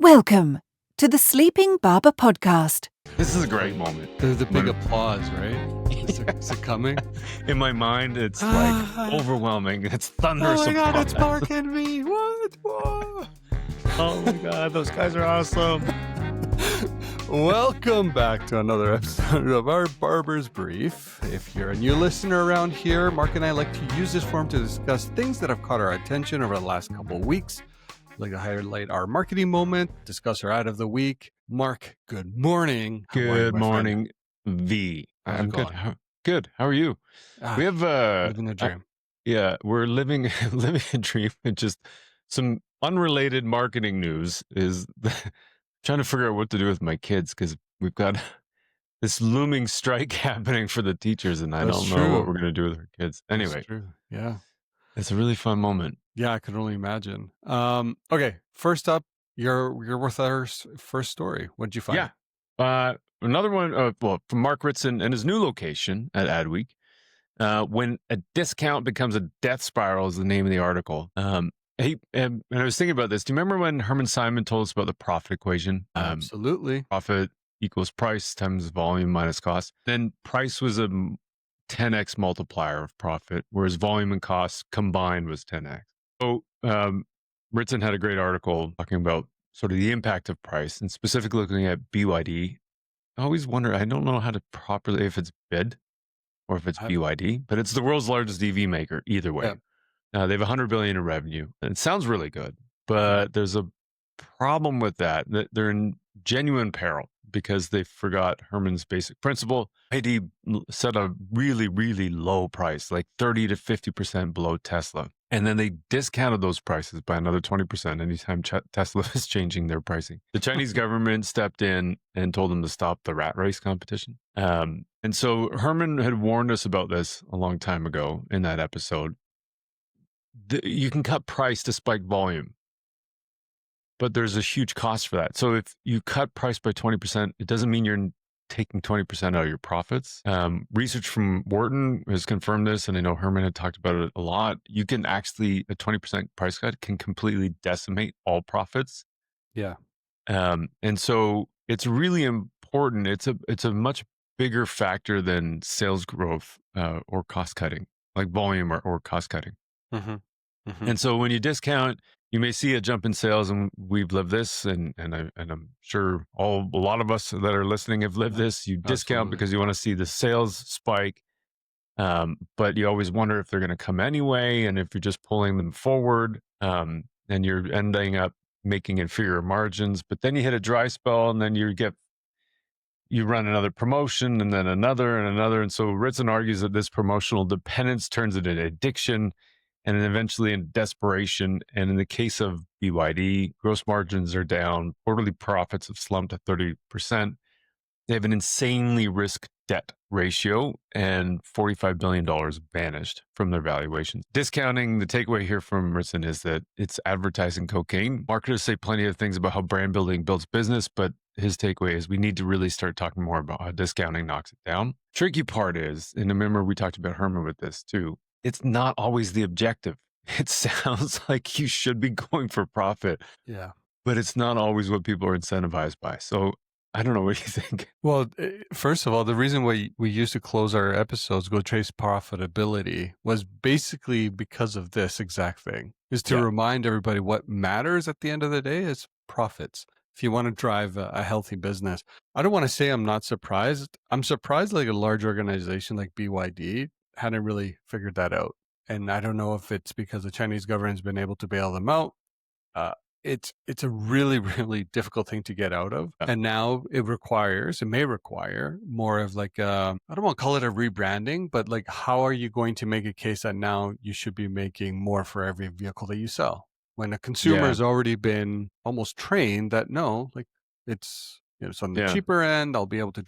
Welcome to the Sleeping Barber podcast. This is a great moment. The big applause, right? Is it coming? In my mind, it's like overwhelming. It's thunderous. Oh my God, applause. it's Mark and me. What? Whoa. Oh my God, those guys are awesome. Welcome back to another episode of our Barber's Brief. If you're a new listener around here, Mark and I like to use this forum to discuss things that have caught our attention over the last couple of weeks. Like to highlight our marketing moment, discuss our ad of the week. Mark, good morning. Good morning, V. How's I'm it good. going? Good. How are you? We have living a dream. yeah, we're living a dream. And just some unrelated marketing news is trying to figure out what to do with my kids because we've got this looming strike happening for the teachers, and I That's don't know true. what we're gonna do with our kids. Anyway, That's true. Yeah. it's a really fun moment. Yeah, I could only imagine. Okay, first up, you're with our first story. What'd you find? Yeah. Another one, from Mark Ritson and his new location at Adweek. When a discount becomes a death spiral is the name of the article. And I was thinking about this. Do you remember when Herman Simon told us about the profit equation? Absolutely. Profit equals price times volume minus cost. Then price was a 10x multiplier of profit, whereas volume and cost combined was 10x. So Ritson had a great article talking about sort of the impact of price and specifically looking at BYD. I always wonder, I don't know how to properly, if it's bid or if it's BYD, but it's the world's largest EV maker either way. Yeah. They have $100 billion in revenue. And it sounds really good, but there's a problem with that they're in genuine peril because they forgot Herman's basic principle. BYD set a really, really low price, like 30 to 50% below Tesla. And then they discounted those prices by another 20% anytime Tesla is changing their pricing. The Chinese government stepped in and told them to stop the rat race competition. And so Herman had warned us about this a long time ago in that episode. You can cut price to spike volume, but there's a huge cost for that. So if you cut price by 20%, it doesn't mean you're taking 20% out of your profits. Research from Wharton has confirmed this, and I know Herman had talked about it a lot. You can actually, a 20% price cut can completely decimate all profits. Yeah. And so it's really important. It's a much bigger factor than sales growth or cost cutting, like volume or cost cutting. Mm-hmm. Mm-hmm. And so when you discount, you may see a jump in sales, and we've lived this, and I'm sure a lot of us that are listening have lived this. You discount Absolutely. because you want to see the sales spike, but you always wonder if they're going to come anyway, and if you're just pulling them forward, and you're ending up making inferior margins. But then you hit a dry spell, and then you run another promotion, and then another, and so Ritson argues that this promotional dependence turns into addiction, and then eventually in desperation. And in the case of BYD, gross margins are down. Quarterly profits have slumped to 30%. They have an insanely risk debt ratio, and $45 billion vanished from their valuations. Discounting, the takeaway here from Ritson is that it's advertising cocaine. Marketers say plenty of things about how brand building builds business, but his takeaway is we need to really start talking more about how discounting knocks it down. Tricky part is, and remember we talked about Herman with this too, it's not always the objective. It sounds like you should be going for profit. Yeah. But it's not always what people are incentivized by. So I don't know. What do you think? Well, first of all, the reason why we used to close our episodes, Go Chase Profitability, was basically because of this exact thing, is to remind everybody what matters at the end of the day is profits. If you want to drive a healthy business, I don't want to say I'm not surprised. I'm surprised like a large organization like BYD hadn't really figured that out. And I don't know if it's because the Chinese government's been able to bail them out. It's a really, really difficult thing to get out of. And now it may require more of like, I don't want to call it a rebranding, but like, how are you going to make a case that now you should be making more for every vehicle that you sell? When a consumer has already been almost trained that no, like it's on the cheaper end, I'll be able to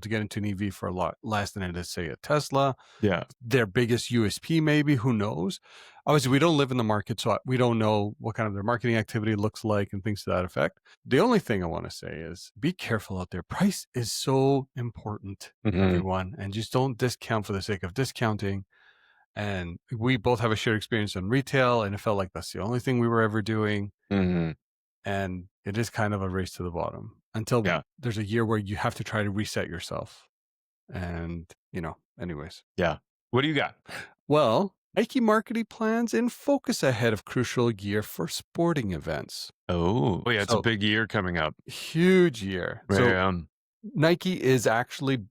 get into an EV for a lot less than it is, say, a Tesla. Yeah. Their biggest USP, maybe, who knows? Obviously, we don't live in the market, so we don't know what kind of their marketing activity looks like and things to that effect. The only thing I want to say is be careful out there. Price is so important, everyone, and just don't discount for the sake of discounting. And we both have a shared experience in retail, and it felt like that's the only thing we were ever doing. And it is kind of a race to the bottom until there's a year where you have to try to reset yourself. And, anyways. Yeah. What do you got? Well, Nike marketing plans in focus ahead of crucial year for sporting events. Oh yeah, it's a big year coming up. Huge year. Right. So Nike is actually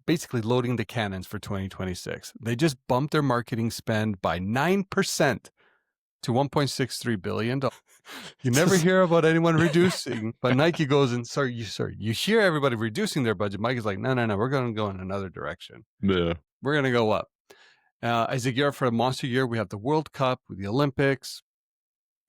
basically loading the cannons for 2026. They just bumped their marketing spend by 9% to $1.63 billion. You never hear about anyone reducing, but Nike goes and you hear everybody reducing their budget. Mike is like, no, we're going to go in another direction. Yeah. We're going to go up. As a year for a monster year, we have the World Cup with the Olympics.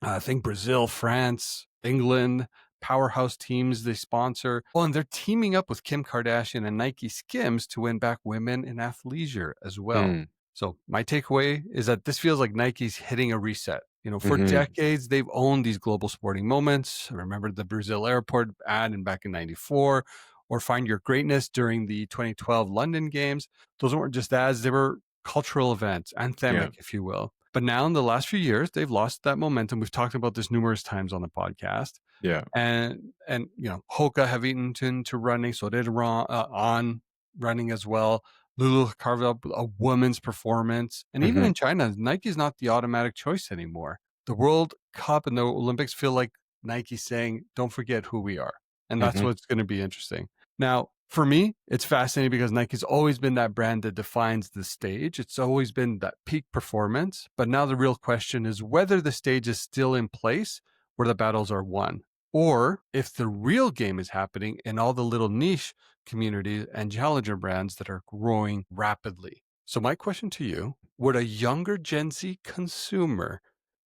I think Brazil, France, England, powerhouse teams they sponsor. Oh, and they're teaming up with Kim Kardashian and Nike Skims to win back women in athleisure as well. So my takeaway is that this feels like Nike's hitting a reset. For decades, they've owned these global sporting moments. Remember the Brazil airport ad back in 94, or Find Your Greatness during the 2012 London Games. Those weren't just ads. They were cultural events, anthemic, if you will. But now in the last few years, they've lost that momentum. We've talked about this numerous times on the podcast. Yeah. And Hoka have eaten into running. So did On running as well. Lulu carved up a women's performance. And even in China, Nike's not the automatic choice anymore. The World Cup and the Olympics feel like Nike saying, don't forget who we are. And that's what's going to be interesting. Now, for me, it's fascinating because Nike's always been that brand that defines the stage. It's always been that peak performance. But now the real question is whether the stage is still in place where the battles are won, or if the real game is happening in all the little niche communities and challenger brands that are growing rapidly. So my question to you, would a younger Gen Z consumer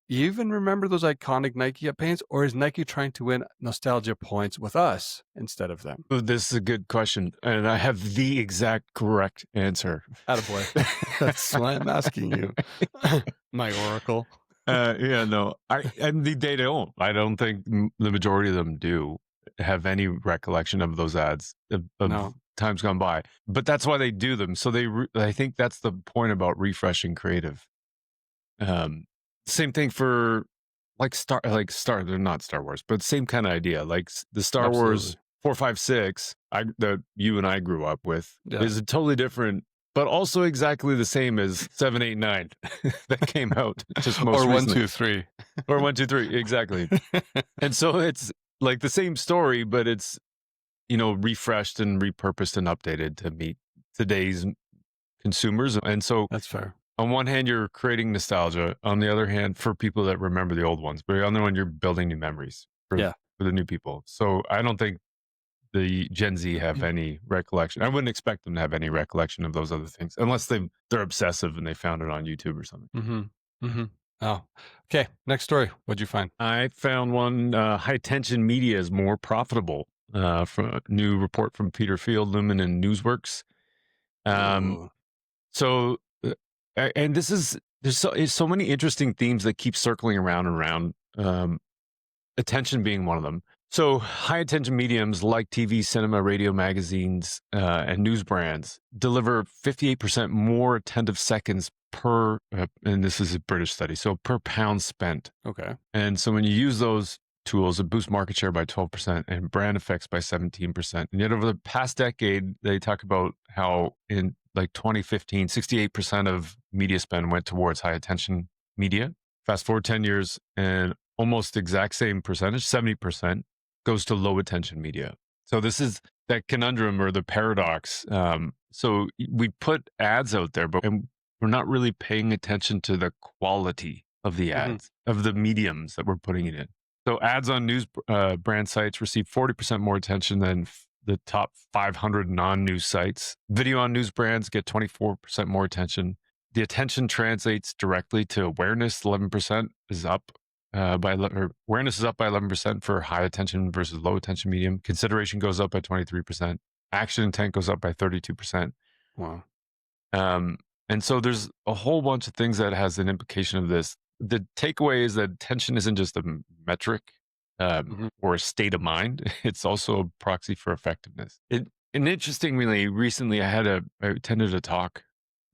even remember those iconic Nike campaigns, or is Nike trying to win nostalgia points with us instead of them? This is a good question, and I have the exact correct answer. Attaboy. That's why I'm asking you. My oracle. And they don't. I don't think the majority of them do have any recollection of those ads of times gone by. But that's why they do them. So I think that's the point about refreshing creative. Same thing for Star. They're not Star Wars, but same kind of idea. Like the Star Wars 4, 5, 6 that you and I grew up with is a totally different, but also exactly the same as 7, 8, 9 that came out just most or recently. 1, 2, 3 or 1, 2, 3 exactly. And so it's like the same story, but it's refreshed and repurposed and updated to meet today's consumers. And so that's fair. On one hand, you're creating nostalgia. On the other hand, for people that remember the old ones. But on the other one, you're building new memories for the new people. So I don't think the Gen Z have any recollection. I wouldn't expect them to have any recollection of those other things, unless they're obsessive and they found it on YouTube or something. Oh, okay. Next story. What'd you find? I found one. High tension media is more profitable. From a new report from Peter Field, Lumen, and Newsworks. So. And there's so many interesting themes that keep circling around, attention being one of them. So high attention mediums like TV, cinema, radio, magazines, and news brands deliver 58% more attentive seconds per, and this is a British study, so per pound spent. Okay. And so when you use those tools, it boosts market share by 12% and brand effects by 17%. And yet over the past decade, they talk about how in 2015, 68% of media spend went towards high attention media. Fast forward 10 years and almost exact same percentage, 70%, goes to low attention media. So this is that conundrum or the paradox. So we put ads out there, but we're not really paying attention to the quality of the ads, of the mediums that we're putting it in. So ads on news brand sites receive 40% more attention than the top 500 non-news sites. Video on news brands get 24% more attention. The attention translates directly to awareness. 11% is up awareness is up by 11% for high attention versus low attention medium. Consideration goes up by 23%. Action intent goes up by 32%. Wow. And so there's a whole bunch of things that has an implication of this. The takeaway is that attention isn't just a metric or a state of mind. It's also a proxy for effectiveness. And interestingly, recently I attended a talk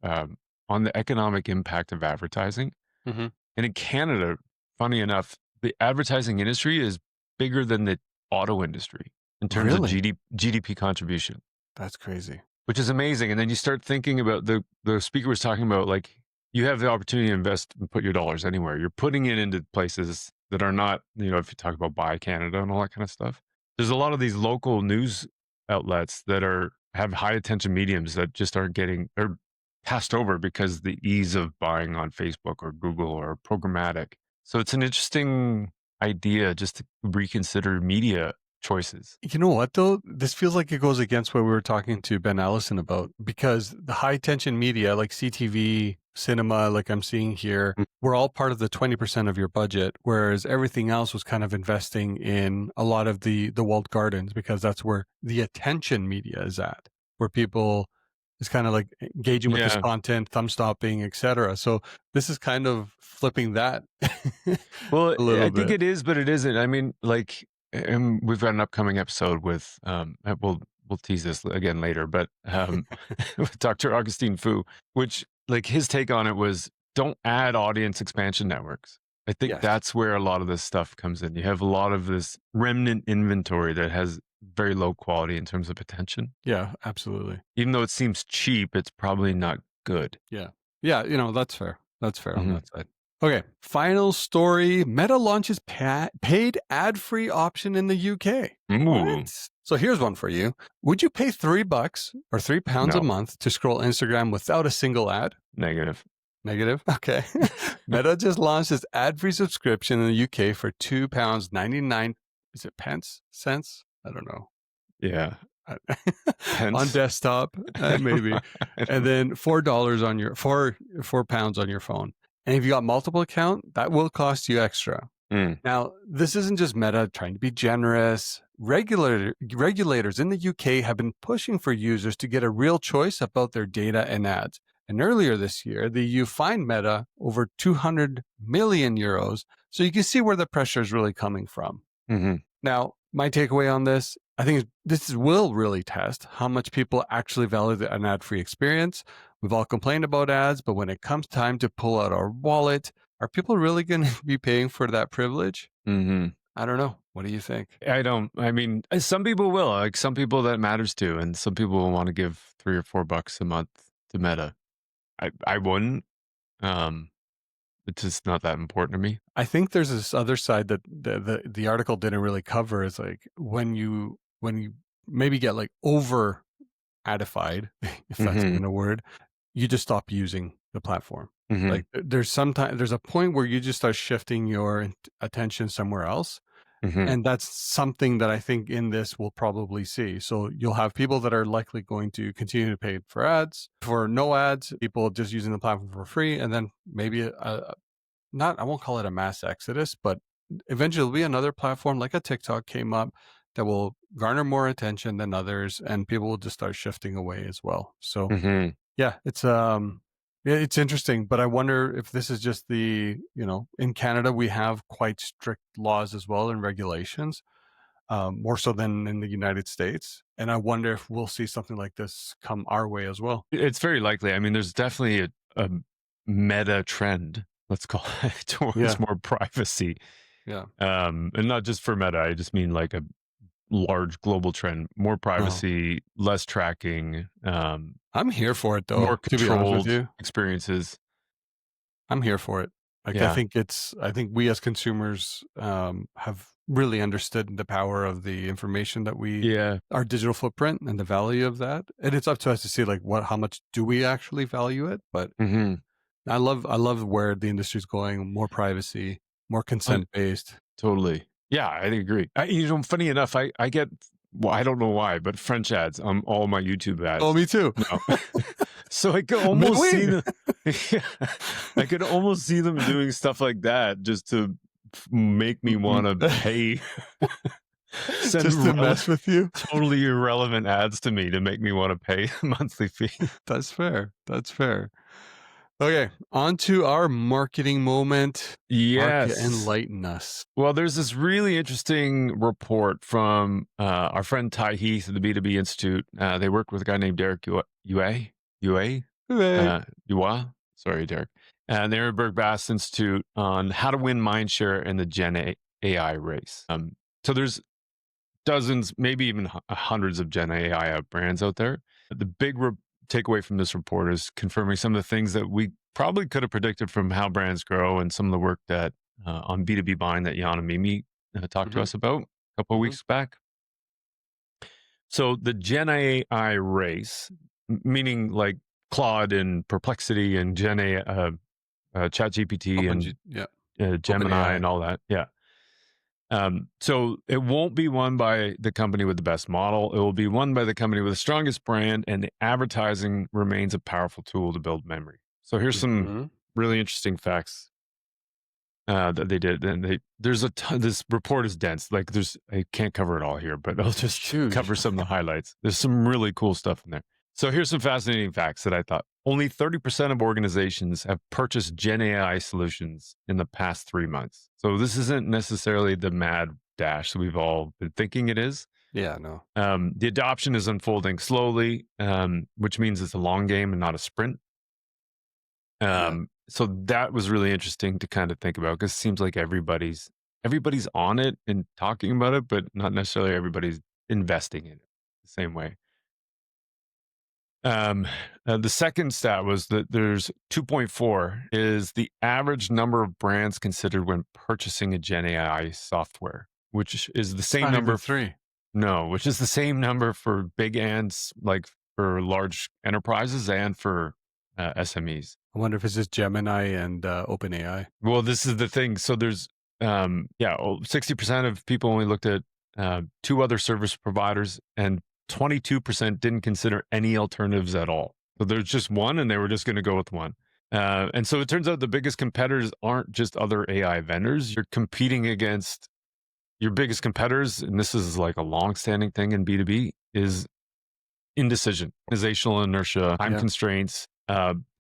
on the economic impact of advertising. And in Canada, funny enough, the advertising industry is bigger than the auto industry in terms of Really? GDP contribution, That's crazy. which is amazing. And then you start thinking about the speaker was talking about, like, you have the opportunity to invest and put your dollars anywhere. You're putting it into places that are not, if you talk about Buy Canada and all that kind of stuff. There's a lot of these local news outlets that have high attention mediums that just aren't they're passed over because the ease of buying on Facebook or Google or programmatic. So it's an interesting idea just to reconsider media choices. You know what, though? This feels like it goes against what we were talking to Ben Allison about, because the high tension media like CTV, cinema, like I'm seeing here, were all part of the 20% of your budget, whereas everything else was kind of investing in a lot of the walled gardens, because that's where the attention media is at, where people is kind of like engaging with this content, thumb stopping, etc. So this is kind of flipping that. Well, a little I think bit. it is, but it isn't. I mean, like, and we've got an upcoming episode with we'll tease this again later, but with Dr. Augustine Fu, which, like, his take on it was, don't add audience expansion networks. I think that's where a lot of this stuff comes in. You have a lot of this remnant inventory that has very low quality in terms of attention. Yeah, absolutely. Even though it seems cheap, it's probably not good. Yeah. Yeah, that's fair. That's fair on that side. Okay, final story. Meta launches paid ad-free option in the UK. What? So here's one for you. Would you pay $3 or £3 a month to scroll Instagram without a single ad? Negative. Okay. Meta just launched its ad-free subscription in the UK for £2.99. Is it pence? Cents? I don't know. Yeah. On desktop, maybe. And then $4 on your £4 on your phone. And if you got multiple account, that will cost you extra. Now, this isn't just Meta trying to be generous. Regulators in the UK have been pushing for users to get a real choice about their data and ads. And earlier this year, the EU fined Meta over 200 million euros. So you can see where the pressure is really coming from. Now, my takeaway on this, I think this will really test how much people actually value an ad-free experience. We've all complained about ads, but when it comes time to pull out our wallet, are people really going to be paying for that privilege? I don't know. What do you think? I mean, some people will. Like, some people that matters to, and some people will want to give $3 or $4 a month to Meta. I wouldn't. It's just not that important to me. I think there's this other side that the article didn't really cover, is like when you maybe get like over adified, if that's even a word, you just stop using the platform. Like there's a point where you just start shifting your attention somewhere else. And that's something that I think in this we'll probably see. So you'll have people that are likely going to continue to pay for ads, for no ads, people just using the platform for free. And then maybe I won't call it a mass exodus, but eventually there'll be another platform like a TikTok came up that will garner more attention than others, and people will just start shifting away as well. So yeah, it's interesting, but I wonder if this is just in Canada, we have quite strict laws as well and regulations, more so than in the United States. And I wonder if we'll see something like this come our way as well. It's very likely. I mean, there's definitely a meta trend, let's call it, towards more privacy. Yeah. And not just for Meta. I just mean like a large global trend, more privacy, less tracking. I'm here for it, though. More controlled to be honest with you. Experiences. I'm here for it. Like, I think we as consumers have really understood the power of the information that our digital footprint and the value of that. And it's up to us to see like how much do we actually value it. But I love where the industry's going, more privacy, more consent based. Totally. Yeah, I agree. Funny enough, I get, well, I don't know why, but French ads on all my YouTube ads. Oh, me too. No. So I could almost see them. I could almost see them doing stuff like that just to make me want to pay. Just to mess with you. Totally irrelevant ads to me to make me want to pay a monthly fee. That's fair. Okay, on to our marketing moment. Yes. Enlighten us. Well, there's this really interesting report from our friend Ty Heath at the B2B Institute. They worked with a guy named Derek Sorry, Derek. And the Ehrenberg Bass Institute on how to win mindshare in the Gen AI race. So there's dozens, maybe even hundreds of Gen AI brands out there. The big takeaway from this report is confirming some of the things that we probably could have predicted from how brands grow and some of the work that on B2B buying that Jan and Mimi talked to us about a couple of weeks back. So the Gen AI race, meaning like Claude and Perplexity and ChatGPT and Gemini and all that. Yeah. So it won't be won by the company with the best model. It will be won by the company with the strongest brand, and the advertising remains a powerful tool to build memory. So here's some really interesting facts that they did. And there's a ton, this report is dense. Like I can't cover it all here, but I'll just cover some of the highlights. There's some really cool stuff in there. So here's some fascinating facts that I thought. Only 30% of organizations have purchased Gen AI solutions in the past 3 months. So this isn't necessarily the mad dash that we've all been thinking it is. Yeah, no. The adoption is unfolding slowly, which means it's a long game and not a sprint. So that was really interesting to kind of think about, because it seems like everybody's on it and talking about it, but not necessarily everybody's investing in it the same way. The second stat was that there's 2.4 is the average number of brands considered when purchasing a Gen AI software, which is the same number. 3. No, which is the same number for big and like for large enterprises and for SMEs. I wonder if it's just Gemini and OpenAI. Well, this is the thing. So there's 60% of people only looked at 2 other service providers, and 22% didn't consider any alternatives at all. So there's just one, and they were just going to go with one. And so it turns out the biggest competitors aren't just other AI vendors. You're competing against your biggest competitors, and this is like a long-standing thing in B2B, is indecision, organizational inertia, time constraints,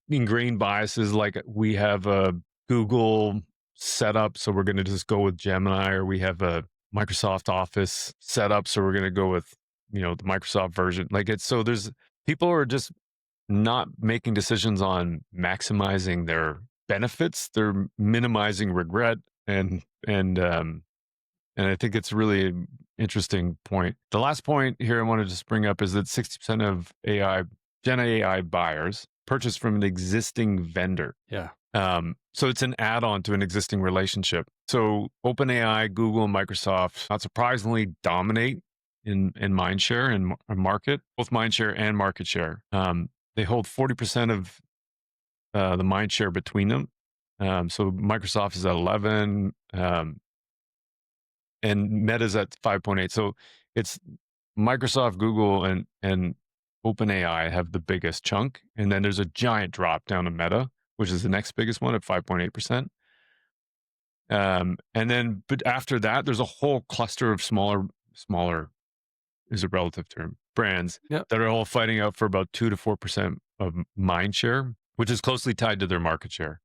ingrained biases. Like we have a Google setup, so we're going to just go with Gemini, or we have a Microsoft Office setup, so we're going to go with the Microsoft version. Like it's so there's people are just not making decisions on maximizing their benefits. They're minimizing regret, and I think it's really an interesting point. The last point here I wanted to just bring up is that 60% of Gen AI buyers purchase from an existing vendor. Yeah. So it's an add-on to an existing relationship. So OpenAI, Google, and Microsoft, not surprisingly, dominate in mindshare and market, both mindshare and market share. They hold 40% of the mindshare between them. So Microsoft is at 11, and Meta's at 5.8. So it's Microsoft, Google, and OpenAI have the biggest chunk, and then there's a giant drop down to Meta, which is the next biggest one at 5.8%. And then, but after that, there's a whole cluster of smaller is a relative term, brands that are all fighting out for about 2 to 4% of mind share, which is closely tied to their market share.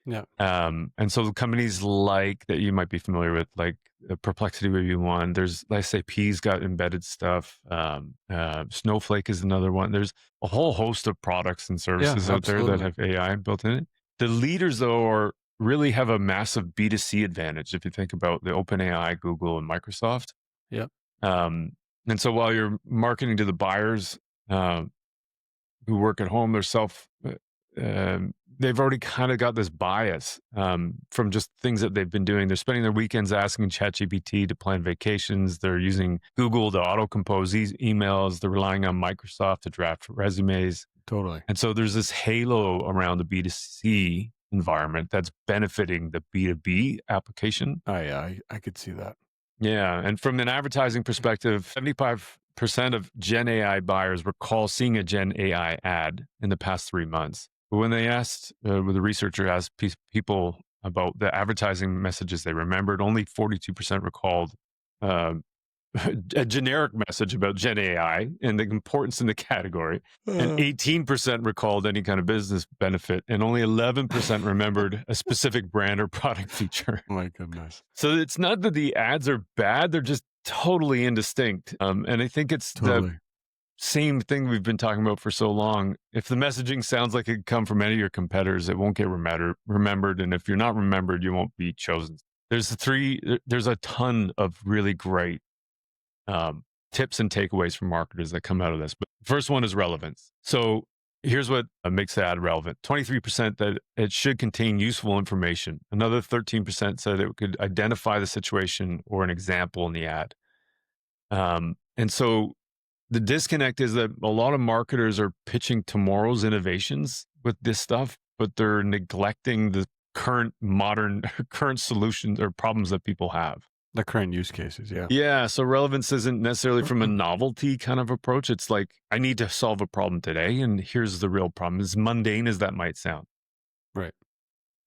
Yeah. And so the companies like that you might be familiar with, like Perplexity would be one. There's SAP's got embedded stuff. Snowflake is another one. There's a whole host of products and services out there that have AI built in it. The leaders, though, really have a massive B2C advantage if you think about the OpenAI, Google, and Microsoft. Yeah. And so while you're marketing to the buyers who work at home, they've already kind of got this bias from just things that they've been doing. They're spending their weekends asking ChatGPT to plan vacations. They're using Google to auto-compose emails. They're relying on Microsoft to draft resumes. Totally. And so there's this halo around the B2C environment that's benefiting the B2B application. Oh, yeah, I could see that. Yeah. And from an advertising perspective, 75% of Gen AI buyers recall seeing a Gen AI ad in the past 3 months. But when they asked, the researcher asked people about the advertising messages they remembered, only 42% recalled a generic message about Gen AI and the importance in the category, and 18% recalled any kind of business benefit, and only 11% remembered a specific brand or product feature. Oh my goodness. So it's not that the ads are bad, they're just totally indistinct. And I think it's the same thing we've been talking about for so long. If the messaging sounds like it could come from any of your competitors, it won't get remembered. And if you're not remembered, you won't be chosen. there's a ton of really great tips and takeaways from marketers that come out of this. But first one is relevance. So here's what makes the ad relevant. 23% that it should contain useful information. Another 13% said it could identify the situation or an example in the ad. And so the disconnect is that a lot of marketers are pitching tomorrow's innovations with this stuff, but they're neglecting the current solutions or problems that people have. The current use cases, yeah. Yeah. So relevance isn't necessarily from a novelty kind of approach. It's like, I need to solve a problem today, and here's the real problem. As mundane as that might sound. Right.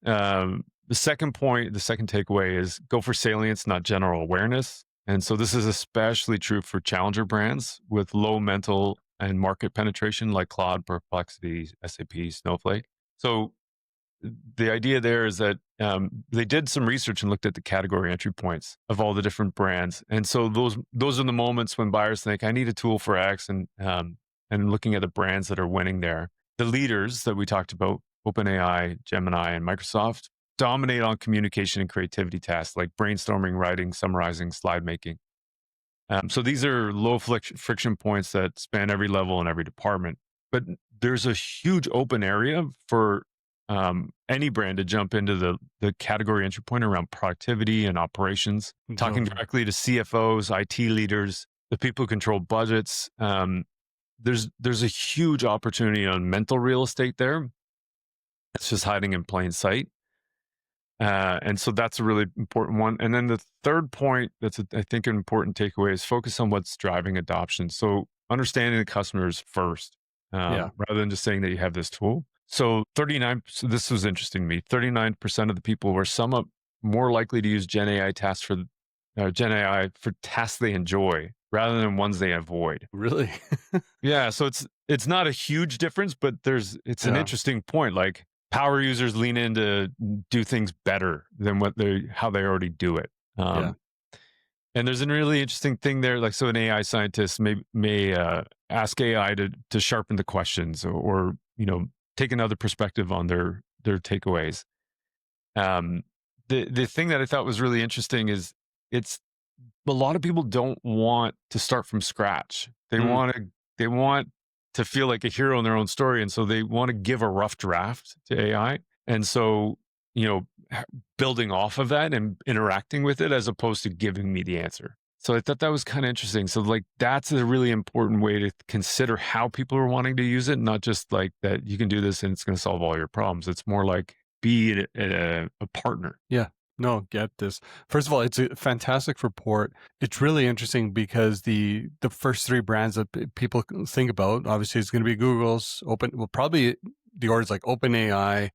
The second takeaway is go for salience, not general awareness. And so this is especially true for challenger brands with low mental and market penetration like Claude, Perplexity, SAP, Snowflake. So the idea there is that they did some research and looked at the category entry points of all the different brands. And so those are the moments when buyers think, I need a tool for X, and looking at the brands that are winning there. The leaders that we talked about, OpenAI, Gemini, and Microsoft, dominate on communication and creativity tasks like brainstorming, writing, summarizing, slide making. So these are low friction points that span every level and every department. But there's a huge open area for any brand to jump into the category entry point around productivity and operations, talking directly to CFOs, IT leaders, the people who control budgets. There's a huge opportunity on mental real estate there. It's just hiding in plain sight. And so that's a really important one. And then the third point that's, I think, an important takeaway is focus on what's driving adoption. So understanding the customers first, rather than just saying that you have this tool. So this was interesting to me. 39% of the people were somewhat more likely to use Gen AI for tasks they enjoy rather than ones they avoid. Really? Yeah. So it's not a huge difference, but it's an interesting point. Like, power users lean in to do things better than how they already do it. And there's a really interesting thing there. Like, so an AI scientist may ask AI to sharpen the questions or take another perspective on their takeaways. The thing that I thought was really interesting is a lot of people don't want to start from scratch. They want to feel like a hero in their own story, and so they want to give a rough draft to AI. And so building off of that and interacting with it as opposed to giving me the answer. So I thought that was kind of interesting. So like, that's a really important way to consider how people are wanting to use it, not just like that you can do this and it's going to solve all your problems. It's more like be a partner. Yeah. No, get this. First of all, it's a fantastic report. It's really interesting because the first three brands that people think about, obviously it's going to be Google's probably the order's like OpenAI,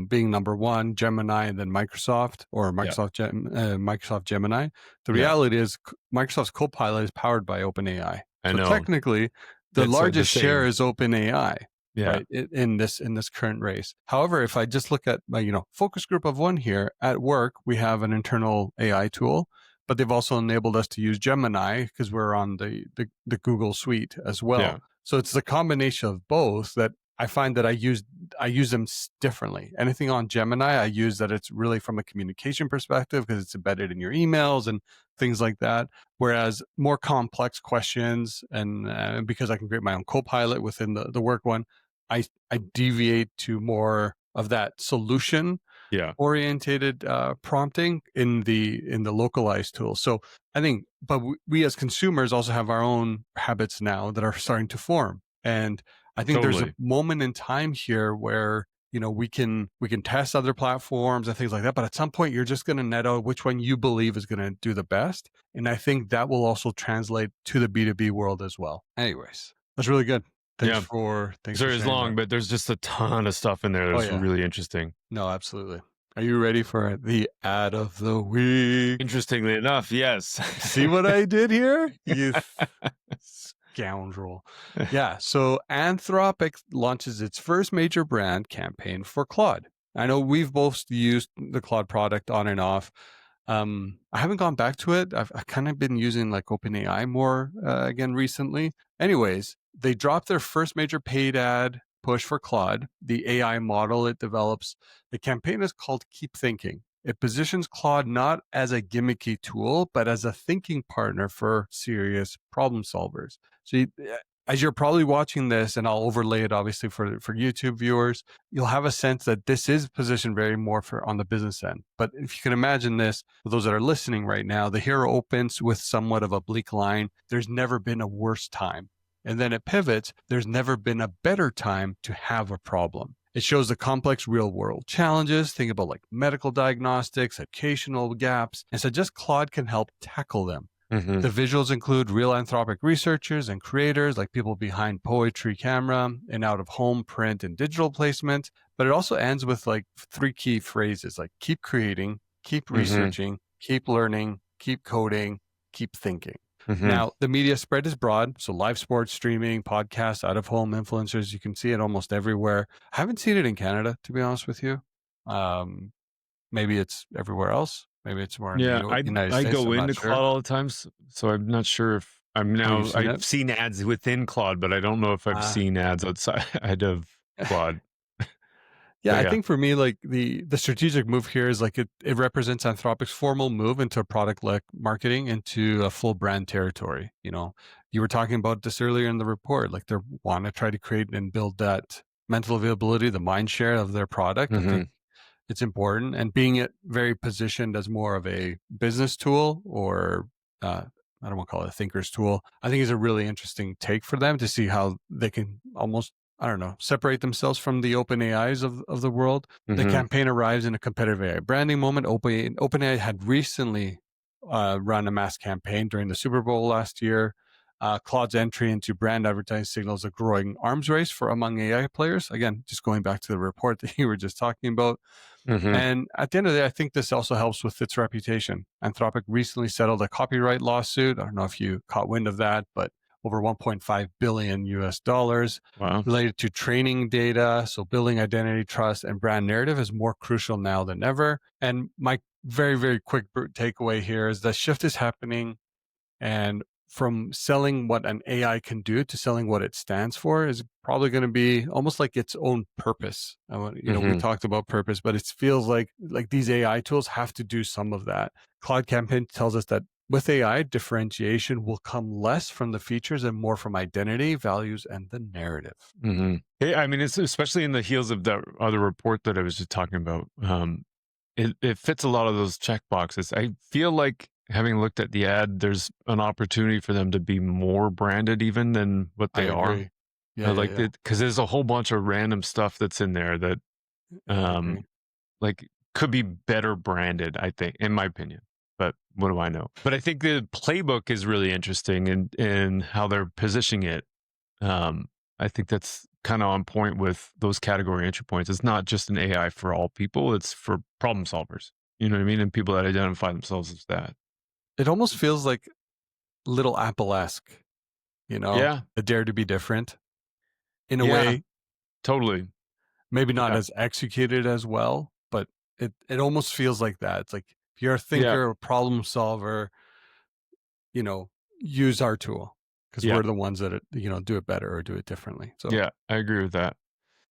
being number one, Gemini, and then Microsoft, or Microsoft Gemini. The reality is Microsoft's Copilot is powered by OpenAI. I know. Technically, the largest share is OpenAI. Yeah. Right, in this current race. However, if I just look at my focus group of one here at work, we have an internal AI tool, but they've also enabled us to use Gemini because we're on the Google suite as well. Yeah. So it's the combination of both that I find that I use them differently. Anything on Gemini, I use that it's really from a communication perspective because it's embedded in your emails and things like that. Whereas more complex questions and because I can create my own Copilot within the work one, I deviate to more of that solution orientated prompting in the localized tool. So I think, but we as consumers also have our own habits now that are starting to form. And I think there's a moment in time here where we can test other platforms and things like that, but at some point you're just going to net out which one you believe is going to do the best. And I think that will also translate to the B2B world as well. Anyways, that's really good. Thanks for long, but there's just a ton of stuff in there that's really interesting. No, absolutely. Are you ready for the ad of the week? Interestingly enough, yes. See what I did here? You scoundrel. Yeah. So Anthropic launches its first major brand campaign for Claude. I know we've both used the Claude product on and off. I haven't gone back to it. I've kind of been using like OpenAI more again recently. Anyways, they dropped their first major paid ad push for Claude, the AI model it develops. The campaign is called Keep Thinking. It positions Claude not as a gimmicky tool, but as a thinking partner for serious problem solvers. So as you're probably watching this, and I'll overlay it obviously for YouTube viewers, you'll have a sense that this is positioned very more on the business end. But if you can imagine this, for those that are listening right now, the hero opens with somewhat of a bleak line. There's never been a worse time. And then it pivots. There's never been a better time to have a problem. It shows the complex real world challenges. Think about like medical diagnostics, educational gaps, and suggests Claude can help tackle them. Mm-hmm. The visuals include real Anthropic researchers and creators, like people behind poetry, camera, and out of home, print, and digital placement. But it also ends with like 3 key phrases like keep creating, keep researching, keep learning, keep coding, keep thinking. Mm-hmm. Now, the media spread is broad. So live sports, streaming, podcasts, out of home influencers, you can see it almost everywhere. I haven't seen it in Canada, to be honest with you. Maybe it's everywhere else. Maybe it's more in the United States. I go into Claude all the time, so I'm not sure if I've seen ads within Claude, but I don't know if I've seen ads outside of Claude. Yeah, I think for me, like the strategic move here is like it represents Anthropic's formal move into product-led marketing, into a full brand territory. You know, you were talking about this earlier in the report, like they want to try to create and build that mental availability, the mind share of their product. I think it's important, and being it very positioned as more of a business tool, or I don't want to call it a thinker's tool. I think is a really interesting take for them to see how they can almost, I don't know, separate themselves from the OpenAIs of the world. The campaign arrives in a competitive AI branding moment. OpenAI had recently run a mass campaign during the Super Bowl last year. Claude's entry into brand advertising signals a growing arms race among AI players. Again, just going back to the report that you were just talking about. And at the end of the day, I think this also helps with its reputation. Anthropic recently settled a copyright lawsuit. I don't know if you caught wind of that, but over $1.5 billion related to training data. So building identity, trust, and brand narrative is more crucial now than ever. And my very, very quick takeaway here is that shift is happening, and from selling what an AI can do to selling what it stands for is probably going to be almost like its own purpose. We talked about purpose, but it feels like these AI tools have to do some of that. Claude Campaign tells us that with AI, differentiation will come less from the features and more from identity, values, and the narrative. Hey, I mean, it's especially in the heels of that other report that I was just talking about. It fits a lot of those check boxes. I feel like, having looked at the ad, there's an opportunity for them to be more branded even than what they are. Yeah, because there's a whole bunch of random stuff that's in there that like could be better branded, I think, in my opinion. But what do I know? But I think the playbook is really interesting in how they're positioning it. I think that's kind of on point with those category entry points. It's not just an AI for all people. It's for problem solvers. You know what I mean? And people that identify themselves as that. It almost feels like little Apple-esque, a dare to be different in a way. Totally. Maybe not as executed as well, but it almost feels like that. It's like, if you're a thinker, a problem solver, use our tool, because we're the ones that, do it better or do it differently. So yeah, I agree with that.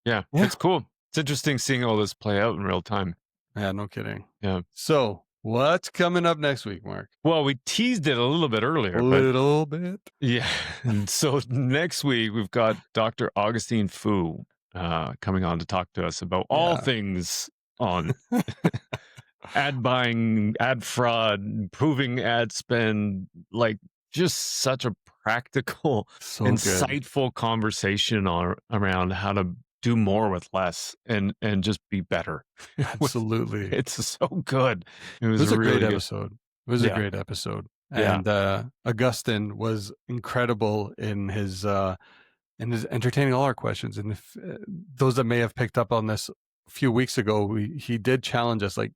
Yeah, it's cool. It's interesting seeing all this play out in real time. Yeah, no kidding. Yeah. So what's coming up next week, Mark? Well, we teased it a little bit earlier. Yeah. And so next week, we've got Dr. Augustine Fu coming on to talk to us about all things on ad buying, ad fraud, improving ad spend, like just such a practical, insightful conversation around how to do more with less and just be better. Absolutely. It's so good. It was a really great episode. It was a great episode. And Augustine was incredible in his entertaining all our questions. And if those that may have picked up on this a few weeks ago, he did challenge us, like,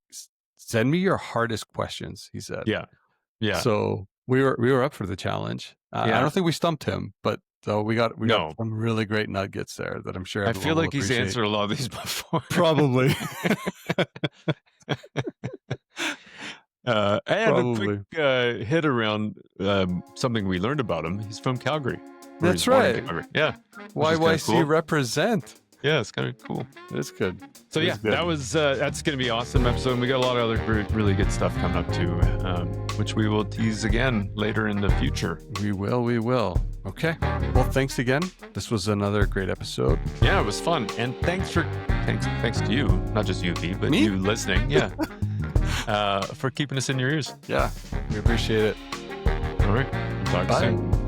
send me your hardest questions, he said. Yeah. So we were up for the challenge. I don't think we stumped him, but we got some really great nuggets there that I'm sure I feel like he's answered a lot of these before. Probably. And a quick hit around something we learned about him. He's from Calgary. That's right. Yeah. YYC represent. Yeah, it's kind of cool. It's good. So It's yeah, good. that's going to be awesome episode. And we got a lot of other really good stuff coming up too, which we will tease again later in the future. We will. Okay. Well, thanks again. This was another great episode. Yeah, it was fun. And thanks to you, not just you, V, but Me? you listening. Yeah. For keeping us in your ears. Yeah, we appreciate it. All right. Talk Bye. soon.